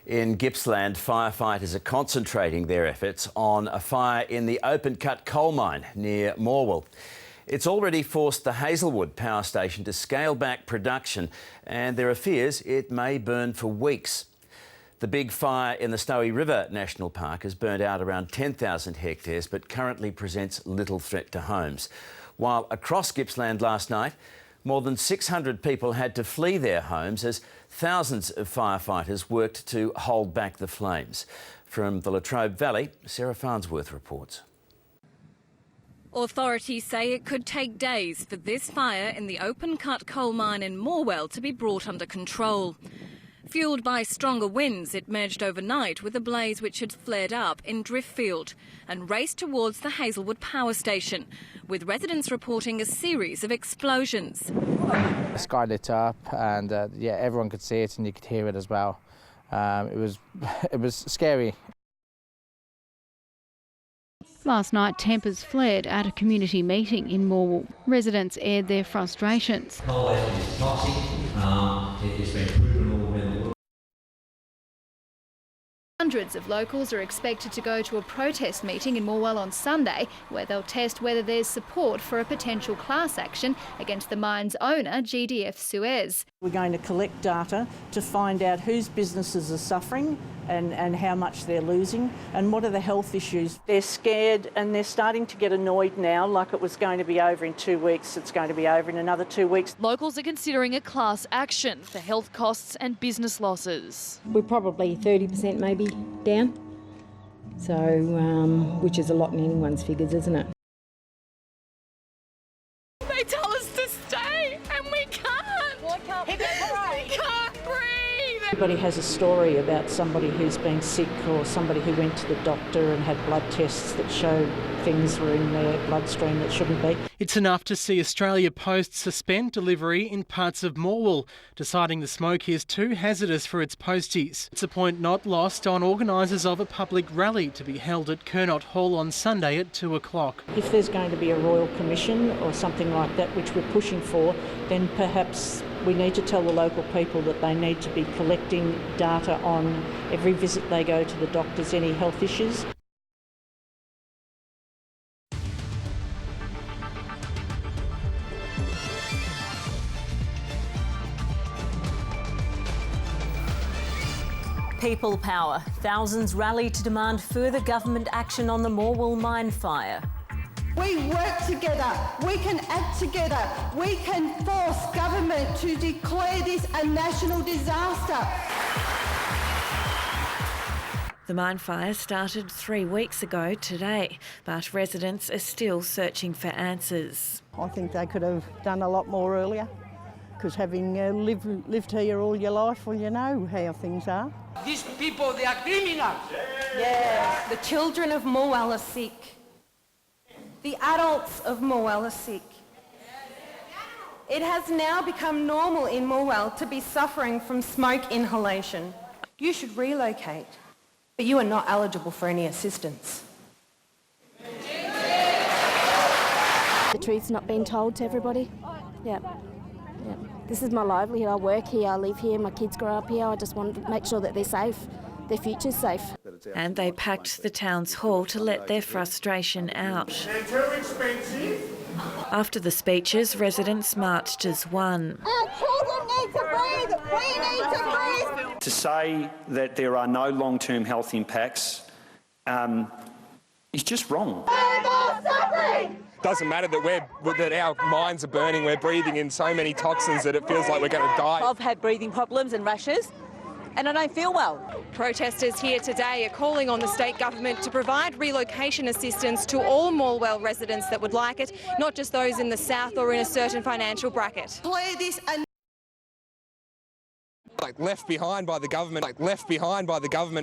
In Gippsland, firefighters are concentrating their efforts on a fire in the open-cut coal mine near Morwell. It's already forced the Hazelwood power station to scale back production, and there are fears it may burn for weeks. The big fire in the Snowy River National Park has burnt out around 10,000 hectares but currently presents little threat to homes. While across Gippsland last night, more than 600 people had to flee their homes as thousands of firefighters worked to hold back the flames. From the Latrobe Valley, Sarah Farnsworth reports. Authorities say it could take days for this fire in the open-cut coal mine in Morwell to be brought under control. Fuelled by stronger winds, it merged overnight with a blaze which had flared up in Driftfield and raced towards the Hazelwood power station, with residents reporting a series of explosions. The sky lit up and everyone could see it and you could hear it as well. It was scary. Last night, tempers flared at a community meeting in Morwell. Residents aired their frustrations. Coal ash is toxic. It's been proven all around the world. Hundreds of locals are expected to go to a protest meeting in Morwell on Sunday, where they'll test whether there's support for a potential class action against the mine's owner, GDF Suez. We're going to collect data to find out whose businesses are suffering and how much they're losing and what are the health issues. They're scared and they're starting to get annoyed now, like it was going to be over in 2 weeks, it's going to be over in another 2 weeks. Locals are considering a class action for health costs and business losses. We're probably 30% maybe down, so which is a lot in anyone's figures, isn't it? They tell us to stay and we can't. We can't breathe. Everybody has a story about somebody who's been sick or somebody who went to the doctor and had blood tests that showed things were in their bloodstream that shouldn't be. It's enough to see Australia Post suspend delivery in parts of Morwell, deciding the smoke is too hazardous for its posties. It's a point not lost on organisers of a public rally to be held at Kernot Hall on Sunday at 2 o'clock. If there's going to be a royal commission or something like that, which we're pushing for, then perhaps we need to tell the local people that they need to be collecting data on every visit they go to the doctors, any health issues. People power. Thousands rally to demand further government action on the Morwell mine fire. We work together, we can act together, we can force government to declare this a national disaster. The mine fire started 3 weeks ago today, but residents are still searching for answers. I think they could have done a lot more earlier, because having lived here all your life, well, you know how things are. These people, they are criminals. Yeah. The children of Morwell are sick. The adults of Morwell are sick. It has now become normal in Morwell to be suffering from smoke inhalation. You should relocate, but you are not eligible for any assistance. The truth's not being told to everybody. Yeah. This is my livelihood. I work here, I live here, my kids grow up here. I just want to make sure that they're safe, their future's safe. And they packed the town's hall to let their frustration out. They're too expensive. After the speeches, residents marched as one. Our children need to breathe. We need to breathe. To say that there are no long-term health impacts is just wrong. No more suffering. Doesn't matter that our minds are burning, we're breathing in so many toxins that it feels like we're going to die. I've had breathing problems and rashes, and I don't feel well. Protesters here today are calling on the state government to provide relocation assistance to all Morwell residents that would like it, not just those in the south or in a certain financial bracket. Declare this a left behind by the government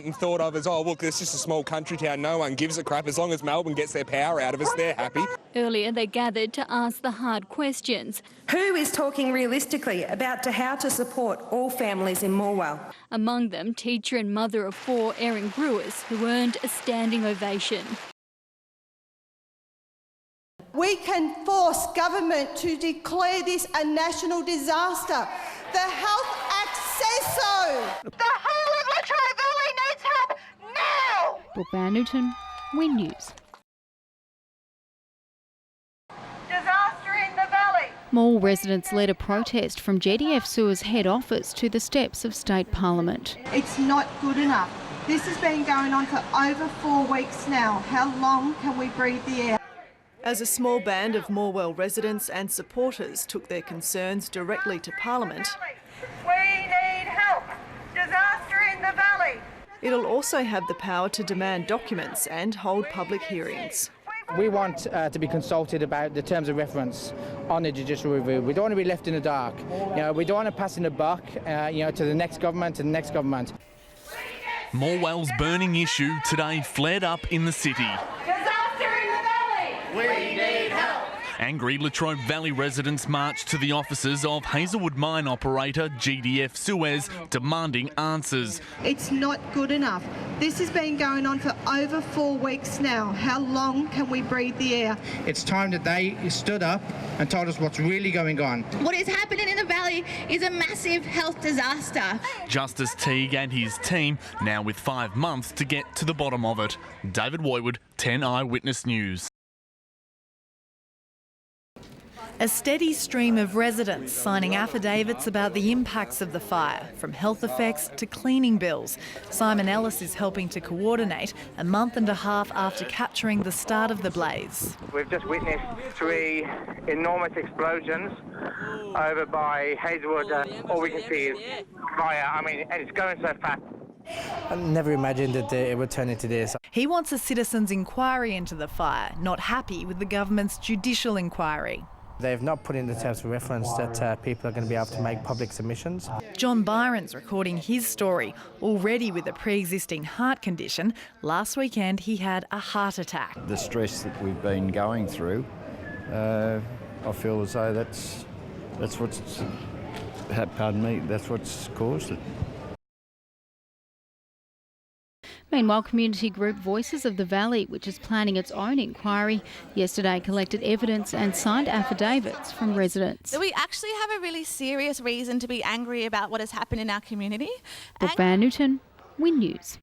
and thought of as, oh, look, it's just a small country town, no one gives a crap. As long as Melbourne gets their power out of us, they're happy. Earlier, they gathered to ask the hard questions. Who is talking realistically about how to support all families in Morwell? Among them, teacher and mother of 4 Erin Brewers, who earned a standing ovation. We can force government to declare this a national disaster. The Health Act says so. The whole of Latrobe Valley Brooke Van Newton, Win News. Disaster in the valley. Morwell residents led a protest from GDF Sewer's head office to the steps of State Parliament. It's not good enough. This has been going on for over 4 weeks now. How long can we breathe the air? As a small band of Morwell residents and supporters took their concerns directly to Parliament, We need help. Disaster in the valley. it'll also have the power to demand documents and hold public hearings. We want to be consulted about the terms of reference on the judicial review. We don't want to be left in the dark. We don't want to pass in the buck, to the next government and the next government. Morwell's burning issue today flared up in the city. Disaster in the valley. We need help. Angry Latrobe Valley residents marched to the offices of Hazelwood mine operator GDF Suez, demanding answers. It's not good enough. This has been going on for over 4 weeks now. How long can we breathe the air? It's time that they stood up and told us what's really going on. What is happening in the valley is a massive health disaster. Justice Teague and his team now with 5 months to get to the bottom of it. David Woywood, 10 Eyewitness News. A steady stream of residents signing affidavits about the impacts of the fire, from health effects to cleaning bills. Simon Ellis is helping to coordinate a month and a half after capturing the start of the blaze. We've just witnessed 3 enormous explosions over by Hazelwood. All we can see is fire. And it's going so fast. I never imagined that it would turn into this. He wants a citizen's inquiry into the fire, not happy with the government's judicial inquiry. They've not put in the terms of reference that people are going to be able to make public submissions. John Byron's recording his story. Already with a pre-existing heart condition, last weekend he had a heart attack. The stress that we've been going through, I feel as though that's what's, pardon me, that's what's caused it. Meanwhile, community group Voices of the Valley, which is planning its own inquiry, yesterday collected evidence and signed affidavits from residents. So we actually have a really serious reason to be angry about what has happened in our community. Brooke Van Newton, Win News.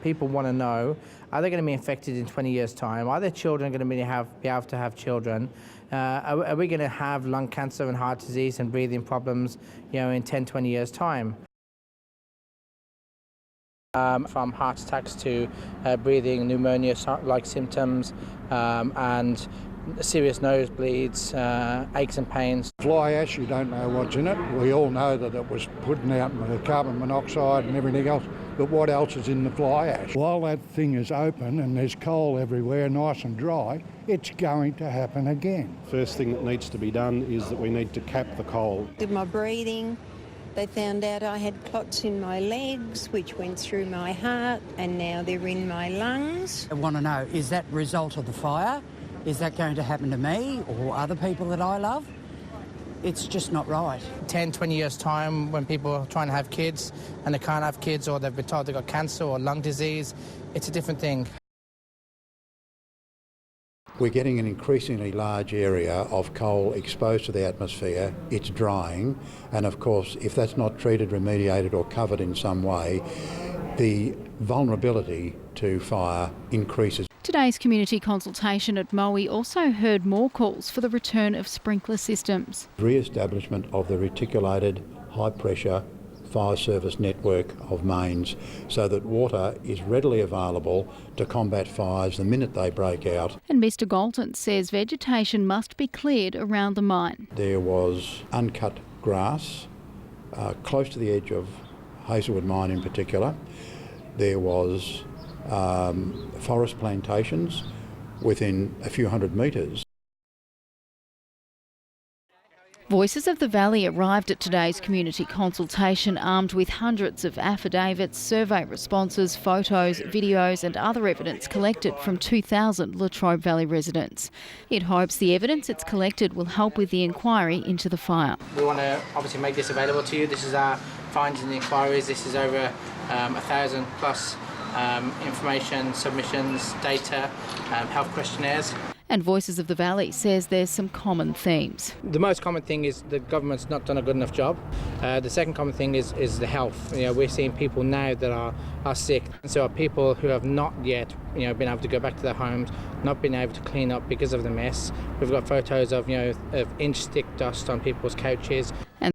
People want to know, are they going to be infected in 20 years' time? Are their children going to be able to have children? Are we going to have lung cancer and heart disease and breathing problems, in 10, 20 years' time? From heart attacks to breathing, pneumonia-like symptoms, and serious nosebleeds, aches and pains. Fly ash, you don't know what's in it. We all know that it was putting out carbon monoxide and everything else, but what else is in the fly ash? While that thing is open and there's coal everywhere, nice and dry, it's going to happen again. First thing that needs to be done is that we need to cap the coal. Did my breathing. They found out I had clots in my legs, which went through my heart, and now they're in my lungs. I want to know, is that a result of the fire? Is that going to happen to me or other people that I love? It's just not right. 10, 20 years' time, when people are trying to have kids and they can't have kids, or they've been told they've got cancer or lung disease, it's a different thing. We're getting an increasingly large area of coal exposed to the atmosphere. It's drying, and of course, if that's not treated, remediated or covered in some way, the vulnerability to fire increases. Today's community consultation at Moe also heard more calls for the return of sprinkler systems. Re-establishment of the reticulated high-pressure fire service network of mains so that water is readily available to combat fires the minute they break out. And Mr Galton says vegetation must be cleared around the mine. There was uncut grass close to the edge of Hazelwood Mine in particular. There was forest plantations within a few hundred metres. Voices of the Valley arrived at today's community consultation armed with hundreds of affidavits, survey responses, photos, videos and other evidence collected from 2,000 Latrobe Valley residents. It hopes the evidence it's collected will help with the inquiry into the fire. We want to obviously make this available to you. This is our findings in the inquiries. This is over 1,000 plus information, submissions, data, health questionnaires. And Voices of the Valley says there's some common themes. The most common thing is the government's not done a good enough job. The second common thing is the health. We're seeing people now that are sick. And so people who have not yet been able to go back to their homes, not been able to clean up because of the mess. We've got photos of of inch-thick dust on people's couches. And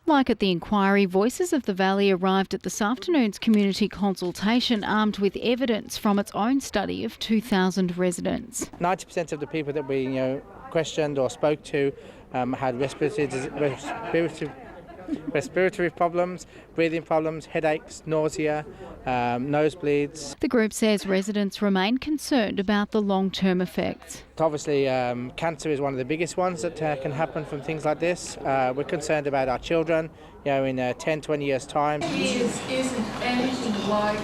like at the inquiry, Voices of the Valley arrived at this afternoon's community consultation armed with evidence from its own study of 2,000 residents. 90% of the people that we questioned or spoke to had respiratory problems, breathing problems, headaches, nausea, nosebleeds. The group says residents remain concerned about the long-term effects. Obviously, cancer is one of the biggest ones that can happen from things like this. We're concerned about our children, in 10, 20 years' time. Isn't anything like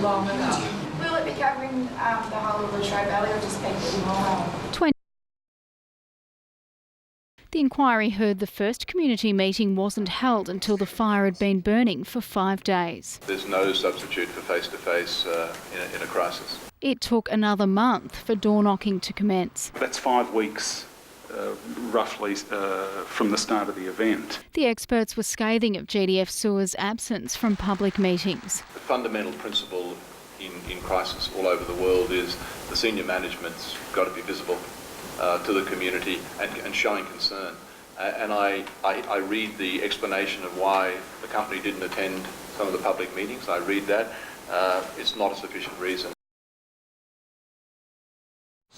long enough. Will it be covering the whole of Latrobe Valley or just people in Morwell? The inquiry heard the first community meeting wasn't held until the fire had been burning for 5 days. There's no substitute for face-to-face in a crisis. It took another month for door-knocking to commence. That's 5 weeks, roughly, from the start of the event. The experts were scathing of GDF Sewer's absence from public meetings. The fundamental principle in crisis all over the world is the senior management's got to be visible to the community and showing concern. And I read the explanation of why the company didn't attend some of the public meetings. I read that. It's not a sufficient reason.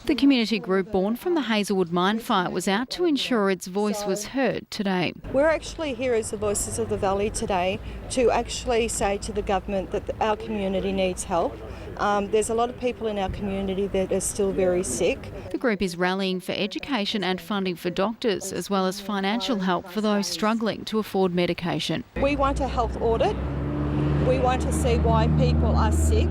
The community group born from the Hazelwood Mine Fire was out to ensure its voice was heard today. We're actually here as the Voices of the Valley today to actually say to the government that our community needs help. There's a lot of people in our community that are still very sick. The group is rallying for education and funding for doctors, as well as financial help for those struggling to afford medication. We want a health audit. We want to see why people are sick.